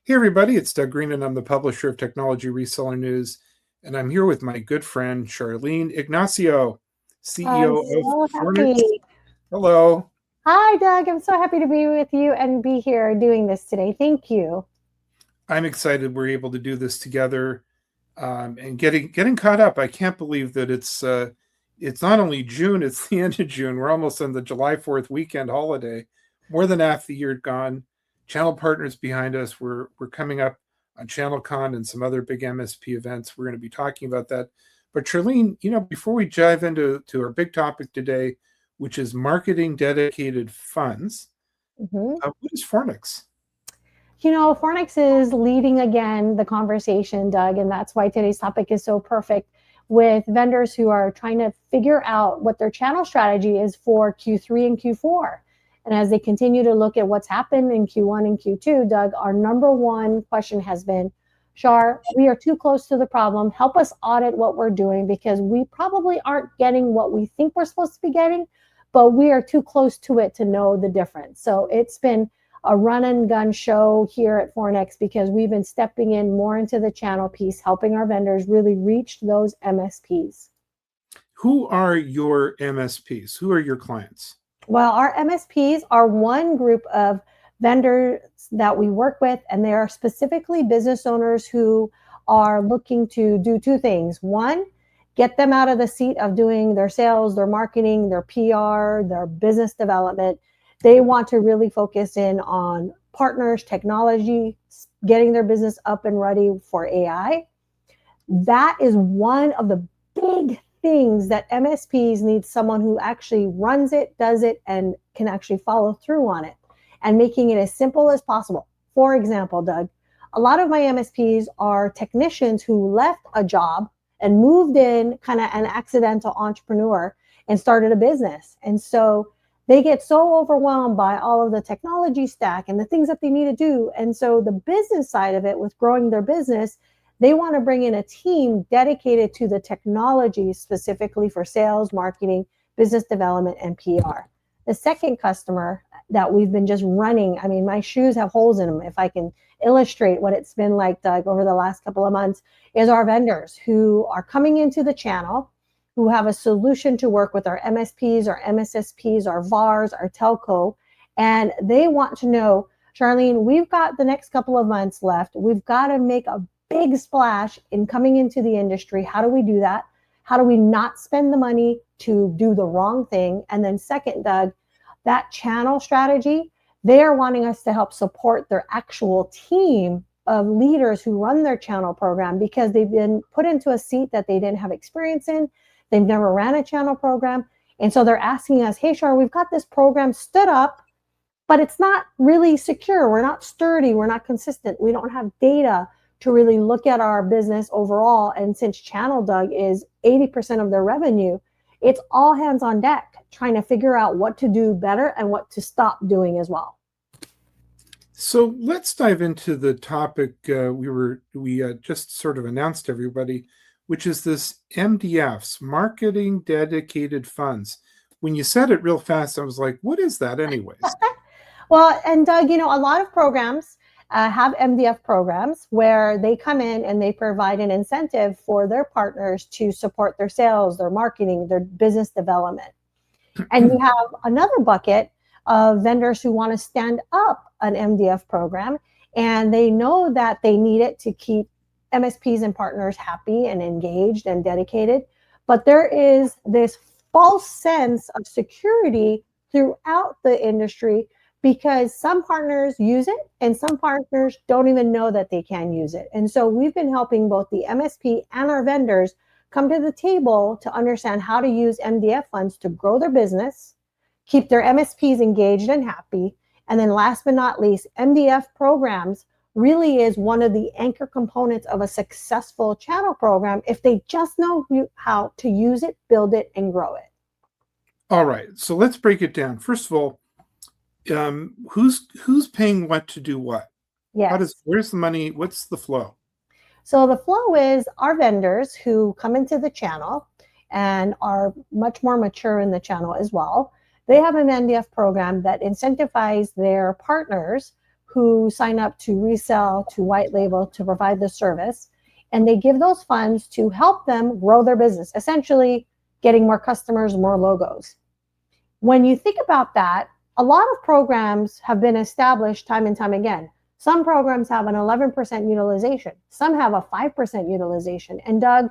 Hey everybody, it's Doug Green and I'm the publisher of Technology Reseller News, and I'm here with my good friend Charlene Ignacio, I'm CEO of so Fornix. happy. Hello. Hi, Doug. I'm so happy to be with you and be here doing this today. Thank you. I'm excited we're able to do this together and getting caught up. I can't believe that it's not only June, it's the end of June. We're almost on the July 4th weekend holiday. More than half the year gone. Channel partners behind us. We're coming up on ChannelCon and some other big MSP events. We're going to be talking about that. But Charlene, before we dive into our big topic today, which is marketing dedicated funds, Mhm. what is Fornix? Fornix is leading again the conversation, Doug, and that's why today's topic is so perfect with vendors who are trying to figure out what their channel strategy is for Q3 and Q4. And as they continue to look at what's happened in Q1 and Q2, Doug, our number one question has been, Shar, we are too close to the problem. Help us audit what we're doing because we probably aren't getting what we think we're supposed to be getting, but we are too close to it to know the difference. So it's been a run and gun show here at Fornex because we've been stepping in more into the channel piece, helping our vendors really reach those MSPs. Who are your MSPs? Who are your clients? Well, our MSPs are one group of vendors that we work with, and they are specifically business owners who are looking to do two things. One, get them out of the seat of doing their sales, their marketing, their PR, their business development. They want to really focus in on partners, technology, getting their business up and ready for AI. That is one of the big things that MSPs need someone who actually runs it, does it, and can actually follow through on it and making it as simple as possible. For example, Doug, a lot of my MSPs are technicians who left a job and moved in kind of an accidental entrepreneur and started a business. And so they get so overwhelmed by all of the technology stack and the things that they need to do. And so the business side of it with growing their business, they want to bring in a team dedicated to the technology specifically for sales, marketing, business development, and PR. The second customer that we've been just running, I mean, my shoes have holes in them. If I can illustrate what it's been like, Doug, over the last couple of months, is our vendors who are coming into the channel, who have a solution to work with our MSPs, our MSSPs, our VARs, our telco, and they want to know, Charlene, we've got the next couple of months left. We've got to make a big splash in coming into the industry. How do we do that? How do we not spend the money to do the wrong thing? And then second, Doug, that channel strategy, they are wanting us to help support their actual team of leaders who run their channel program because they've been put into a seat that they didn't have experience in. They've never ran a channel program. And so they're asking us, hey, Shar, we've got this program stood up, but it's not really secure. We're not sturdy. We're not consistent. We don't have data to really look at our business overall. And since channel, Doug, is 80% of their revenue, it's all hands on deck trying to figure out what to do better and what to stop doing as well. So let's dive into the topic we just sort of announced to everybody, which is this MDFs, marketing dedicated funds. When you said it real fast, I was like, what is that anyways? Well, and Doug, a lot of programs have MDF programs where they come in and they provide an incentive for their partners to support their sales, their marketing, their business development. And you have another bucket of vendors who want to stand up an MDF program, and they know that they need it to keep MSPs and partners happy and engaged and dedicated. But there is this false sense of security throughout the industry because some partners use it and some partners don't even know that they can use it. And so we've been helping both the MSP and our vendors come to the table to understand how to use MDF funds to grow their business, keep their MSPs engaged and happy. And then last but not least, MDF programs really is one of the anchor components of a successful channel program if they just know how to use it, build it, and grow it. All right, so let's break it down. First of all, who's paying what to do what? Yes. Where's the money? What's the flow? So the flow is our vendors who come into the channel and are much more mature in the channel as well. They have an MDF program that incentivizes their partners who sign up to resell, to white label, to provide the service. And they give those funds to help them grow their business, essentially getting more customers, more logos. When you think about that, a lot of programs have been established time and time again. Some programs have an 11% utilization. Some have a 5% utilization. And Doug,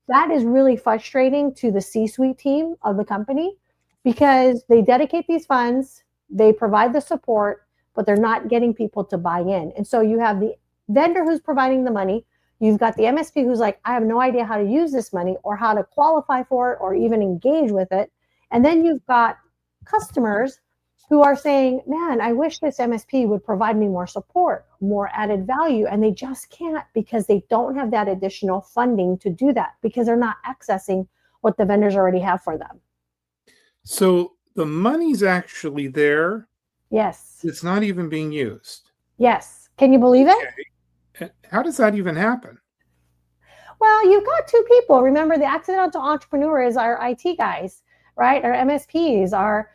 that is really frustrating to the C-suite team of the company because they dedicate these funds, they provide the support, but they're not getting people to buy in. And so you have the vendor who's providing the money. You've got the MSP who's like, I have no idea how to use this money or how to qualify for it or even engage with it. And then you've got customers who are saying, man, I wish this MSP would provide me more support, more added value. And they just can't because they don't have that additional funding to do that because they're not accessing what the vendors already have for them. So the money's actually there. Yes. It's not even being used. Yes. Can you believe it? Okay. How does that even happen? Well, you've got two people. Remember, the accidental entrepreneur is our IT guys, right? Our MSPs, our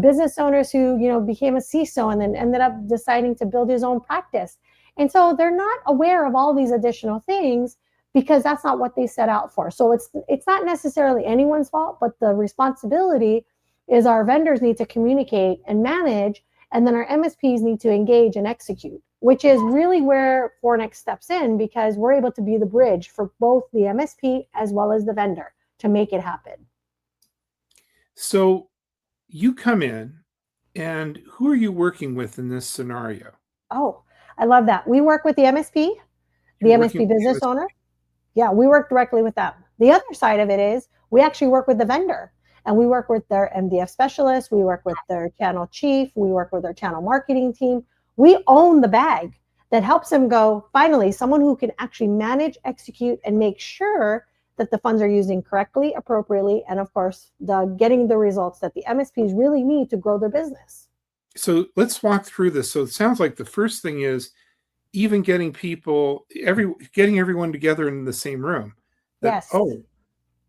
business owners who, became a CISO and then ended up deciding to build his own practice. And so they're not aware of all these additional things because that's not what they set out for. So it's not necessarily anyone's fault, but the responsibility is our vendors need to communicate and manage, and then our MSPs need to engage and execute, which is really where Fornix steps in because we're able to be the bridge for both the MSP as well as the vendor to make it happen. So you come in, and who are you working with in this scenario? Oh, I love that. We work with the MSP, the MSP business owner. Yeah, we work directly with them. The other side of it is we actually work with the vendor, and we work with their MDF specialist. We work with their channel chief. We work with their channel marketing team. We own the bag that helps them go, finally, someone who can actually manage, execute, and make sure that the funds are using correctly, appropriately, and of course, getting the results that the MSPs really need to grow their business. So let's walk through this. So it sounds like the first thing is even getting getting everyone together in the same room. Yes. Oh,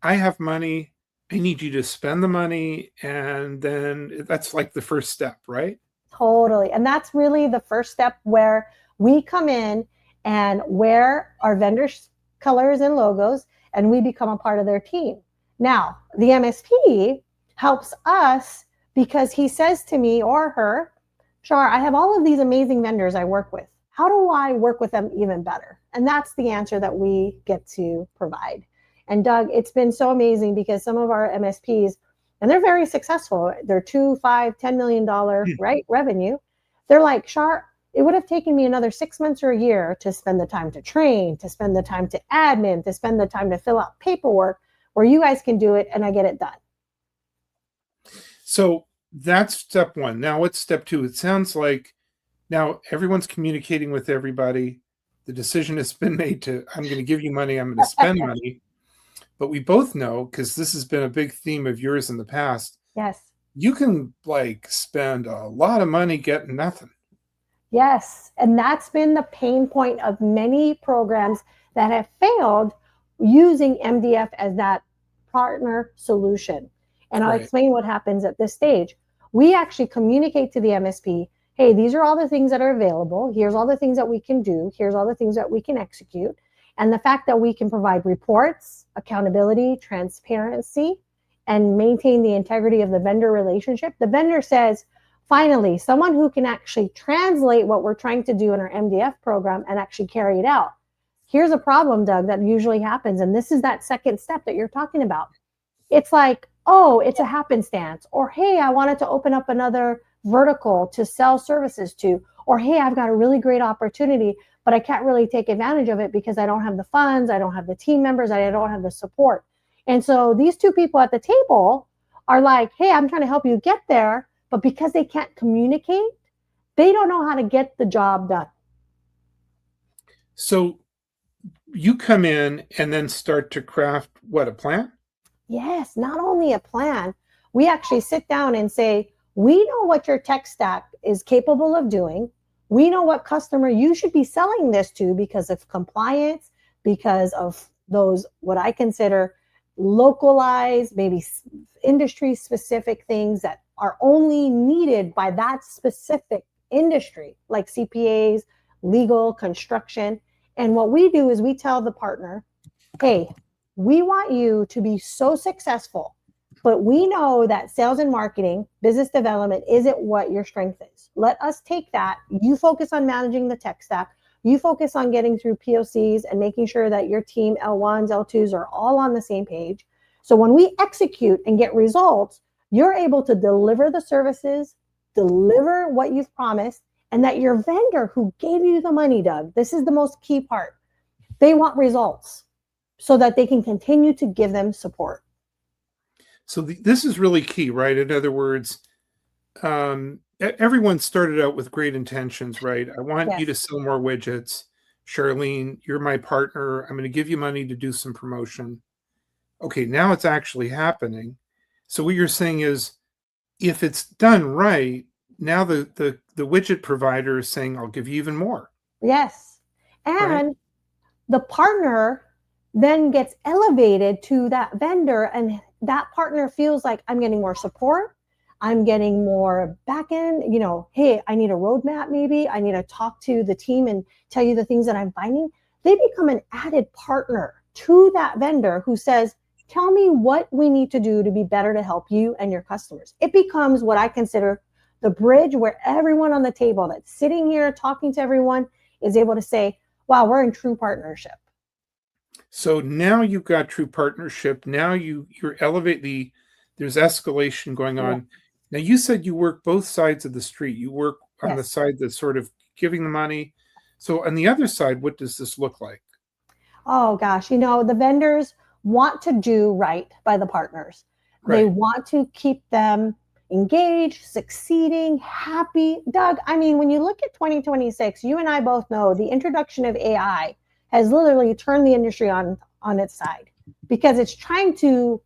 I have money. I need you to spend the money. And then that's like the first step, right? Totally. And that's really the first step where we come in and wear our vendors' colors and logos, and we become a part of their team. Now, the MSP helps us because he says to me or her, Char, I have all of these amazing vendors I work with. How do I work with them even better? And that's the answer that we get to provide. And Doug, it's been so amazing because some of our MSPs, and they're very successful, they're $2, $5, $10 million right revenue. They're like, Char, it would have taken me another 6 months or a year to spend the time to train, to spend the time to admin, to spend the time to fill out paperwork, where you guys can do it and I get it done. So that's step one. Now what's step two? It sounds like now everyone's communicating with everybody. The decision has been made I'm going to give you money, I'm going to spend money. But we both know, because this has been a big theme of yours in the past, yes, you can spend a lot of money getting nothing. Yes. And that's been the pain point of many programs that have failed using MDF as that partner solution. And I'll explain what happens at this stage. We actually communicate to the MSP, hey, these are all the things that are available. Here's all the things that we can do. Here's all the things that we can execute. And the fact that we can provide reports, accountability, transparency, and maintain the integrity of the vendor relationship. The vendor says, finally, someone who can actually translate what we're trying to do in our MDF program and actually carry it out. Here's a problem, Doug, that usually happens. And this is that second step that you're talking about. It's like, oh, it's a happenstance. Or, hey, I wanted to open up another vertical to sell services to. Or, hey, I've got a really great opportunity, but I can't really take advantage of it because I don't have the funds, I don't have the team members, I don't have the support. And so these two people at the table are like, hey, I'm trying to help you get there. But because they can't communicate, they don't know how to get the job done. So you come in and then start to craft a plan? Yes, not only a plan. We actually sit down and say, we know what your tech stack is capable of doing. We know what customer you should be selling this to because of compliance, because of those, what I consider localized, maybe industry specific things that are only needed by that specific industry, like CPAs, legal, construction. And what we do is we tell the partner, hey, we want you to be so successful, but we know that sales and marketing, business development isn't what your strength is. Let us take that. You focus on managing the tech stack. You focus on getting through POCs and making sure that your team L1s, L2s are all on the same page. So when we execute and get results, you're able to deliver the services, deliver what you've promised, and that your vendor who gave you the money, Doug, this is the most key part, they want results so that they can continue to give them support. So this is really key, right? In other words, everyone started out with great intentions, right? I want you to sell more widgets. Charlene, you're my partner. I'm going to give you money to do some promotion. Okay, now it's actually happening. So what you're saying is, if it's done right, now the widget provider is saying, I'll give you even more. Yes. And the partner then gets elevated to that vendor, and that partner feels like I'm getting more support. I'm getting more back end, hey, I need a roadmap. Maybe I need to talk to the team and tell you the things that I'm finding. They become an added partner to that vendor who says, tell me what we need to do to be better to help you and your customers. It becomes what I consider the bridge where everyone on the table that's sitting here talking to everyone is able to say, wow, we're in true partnership. So now you've got true partnership. Now you're elevate there's escalation going on. Now you said you work both sides of the street. You work on the side that's sort of giving the money. So on the other side, what does this look like? Oh gosh, the vendors want to do right by the partners. Right. They want to keep them engaged, succeeding, happy. Doug, I mean, when you look at 2026, you and I both know the introduction of AI has literally turned the industry on its side because it's trying to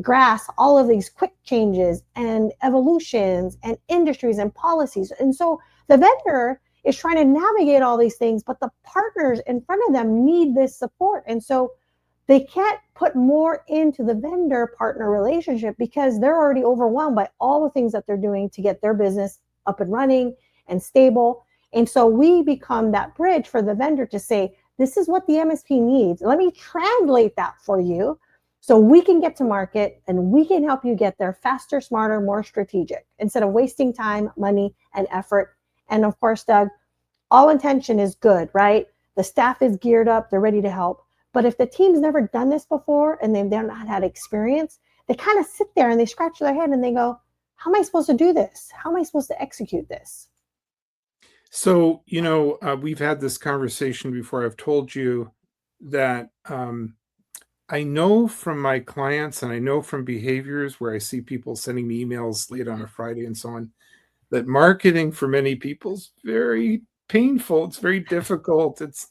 grasp all of these quick changes and evolutions and industries and policies. And so the vendor is trying to navigate all these things, but the partners in front of them need this support. And so they can't put more into the vendor partner relationship because they're already overwhelmed by all the things that they're doing to get their business up and running and stable. And so we become that bridge for the vendor to say, this is what the MSP needs. Let me translate that for you so we can get to market and we can help you get there faster, smarter, more strategic instead of wasting time, money, and effort. And of course, Doug, all intention is good, right? The staff is geared up, they're ready to help. But if the team's never done this before and they've not had experience, they kind of sit there and they scratch their head and they go, how am I supposed to do this? How am I supposed to execute this? So, we've had this conversation before. I've told you that I know from my clients and I know from behaviors where I see people sending me emails late on a Friday and so on, that marketing for many people is very painful. It's very difficult. It's,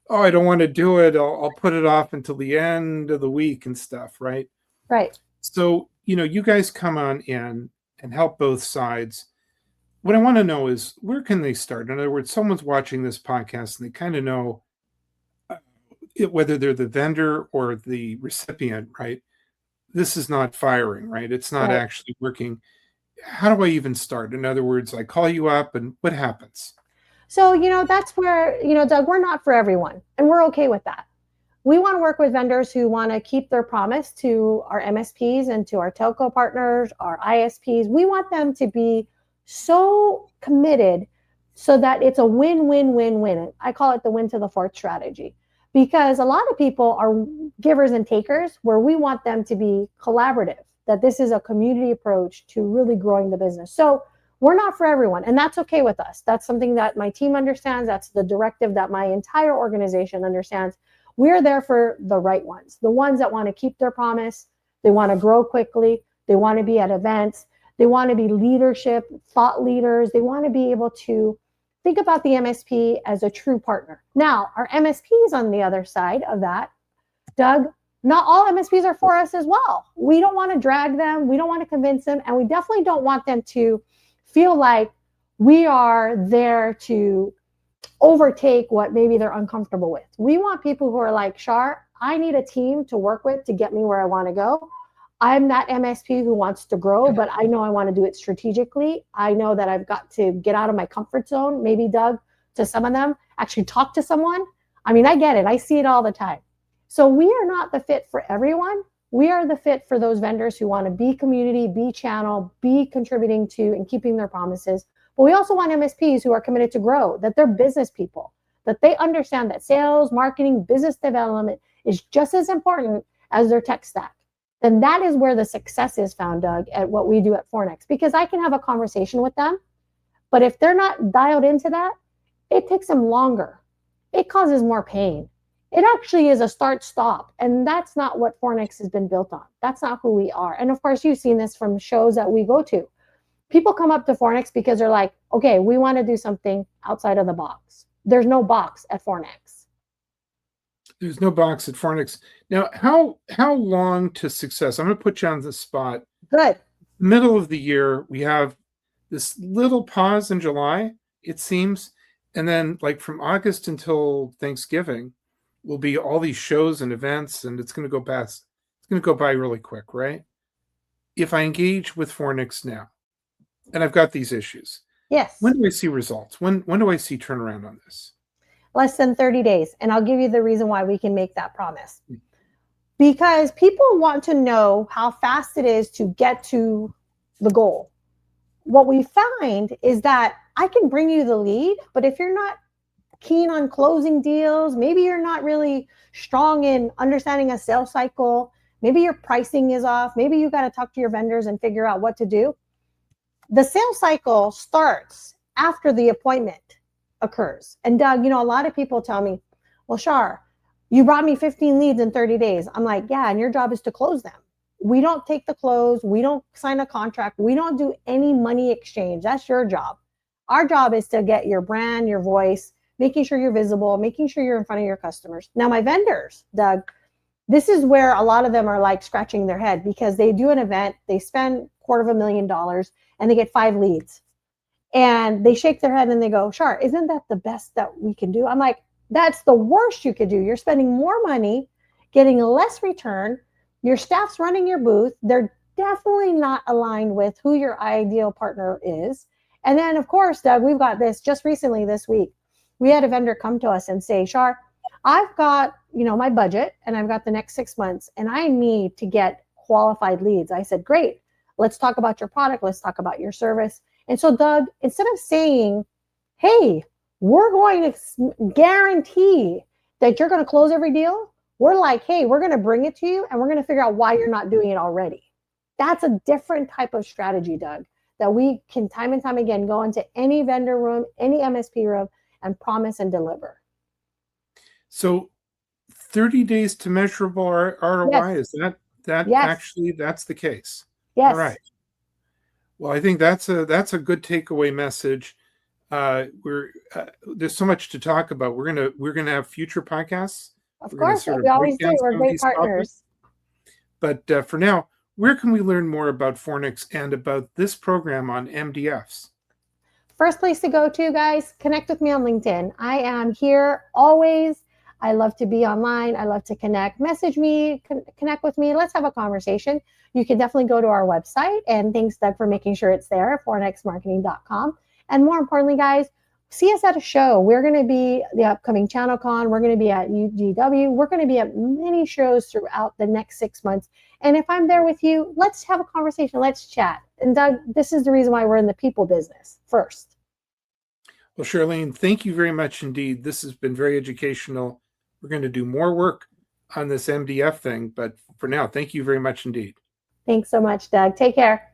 oh, I don't want to do it. I'll put it off until the end of the week and stuff, right? Right. So, you guys come on in and help both sides. What I want to know is, where can they start? In other words, someone's watching this podcast and they kind of know whether they're the vendor or the recipient, right? This is not firing, right? It's not actually working. How do I even start? In other words, I call you up and what happens? So, that's where, Doug, we're not for everyone and we're okay with that. We want to work with vendors who want to keep their promise to our MSPs and to our telco partners, our ISPs. We want them to be so committed so that it's a win-win-win-win. I call it the win to the fourth strategy because a lot of people are givers and takers where we want them to be collaborative, that this is a community approach to really growing the business. So we're not for everyone, and that's okay with us. That's something that my team understands. That's the directive that my entire organization understands. We're there for the right ones, the ones that want to keep their promise. They want to grow quickly. They want to be at events. They want to be leadership, thought leaders. They want to be able to think about the MSP as a true partner. Now, our MSPs on the other side of that, Doug, not all MSPs are for us as well. We don't want to drag them. We don't want to convince them. And we definitely don't want them to feel like we are there to overtake what maybe they're uncomfortable with. We want people who are like, Char, I need a team to work with to get me where I want to go. I'm that MSP who wants to grow, but I know I want to do it strategically. I know that I've got to get out of my comfort zone. Maybe, Doug, to some of them, actually talk to someone. I mean, I get it. I see it all the time. So we are not the fit for everyone. We are the fit for those vendors who want to be community, be channel, be contributing to and keeping their promises. But we also want MSPs who are committed to grow, that they're business people, that they understand that sales, marketing, business development is just as important as their tech stack. Then that is where the success is found, Doug, at what we do at Fornix. Because I can have a conversation with them, but if they're not dialed into that, it takes them longer. It causes more pain. It actually is a start-stop, and that's not what Fornix has been built on. That's not who we are. And of course, you've seen this from shows that we go to. People come up to Fornix because they're like, okay, we want to do something outside of the box. There's no box at Fornix. There's no box at Fornix. Now, how long to success? I'm going to put you on the spot. Good. Middle of the year, we have this little pause in July, it seems. And then like from August until Thanksgiving will be all these shows and events, and it's going to go by really quick, right? If I engage with Fornix now, and I've got these issues, yes. When do I see results? When do I see turnaround on this? Less than 30 days. And I'll give you the reason why we can make that promise. Because people want to know how fast it is to get to the goal. What we find is that I can bring you the lead, but if you're not keen on closing deals, maybe you're not really strong in understanding a sales cycle, maybe your pricing is off, maybe you got to talk to your vendors and figure out what to do. The sales cycle starts after the appointment occurs. And Doug, a lot of people tell me, well, Char, you brought me 15 leads in 30 days. I'm like, yeah, and your job is to close them. We don't take the close. We don't sign a contract. We don't do any money exchange. That's your job. Our job is to get your brand, your voice, making sure you're visible, making sure you're in front of your customers. Now, my vendors, Doug, this is where a lot of them are like scratching their head because they do an event, they spend $250,000 and they get 5 leads. And they shake their head and they go, Char, isn't that the best that we can do? I'm like, that's the worst you could do. You're spending more money, getting less return. Your staff's running your booth. They're definitely not aligned with who your ideal partner is. And then, of course, Doug, we've got this just recently this week. We had a vendor come to us and say, Char, I've got, my budget and I've got the next 6 months and I need to get qualified leads. I said, great. Let's talk about your product. Let's talk about your service. And so, Doug, instead of saying, hey, we're going to guarantee that you're going to close every deal, we're like, hey, we're going to bring it to you and we're going to figure out why you're not doing it already. That's a different type of strategy, Doug, that we can time and time again go into any vendor room, any MSP room, and promise and deliver. So 30 days to measurable ROI, yes. is that yes. actually that's the case? Yes. All right. Well, I think that's a good takeaway message. There's so much to talk about. We're gonna have future podcasts. Of course, we always do. We're great partners. But for now, where can we learn more about Fornix and about this program on MDFs? First place to go to, guys, connect with me on LinkedIn. I am here always. I love to be online. I love to connect. Message me, connect with me. Let's have a conversation. You can definitely go to our website. And thanks, Doug, for making sure it's there, fornixmarketing.com. And more importantly, guys, see us at a show. We're going to be the upcoming ChannelCon. We're going to be at UGW. We're going to be at many shows throughout the next 6 months. And if I'm there with you, let's have a conversation. Let's chat. And Doug, this is the reason why we're in the people business first. Well, Charlene, thank you very much indeed. This has been very educational. We're going to do more work on this MDF thing. But for now, thank you very much indeed. Thanks so much, Doug. Take care.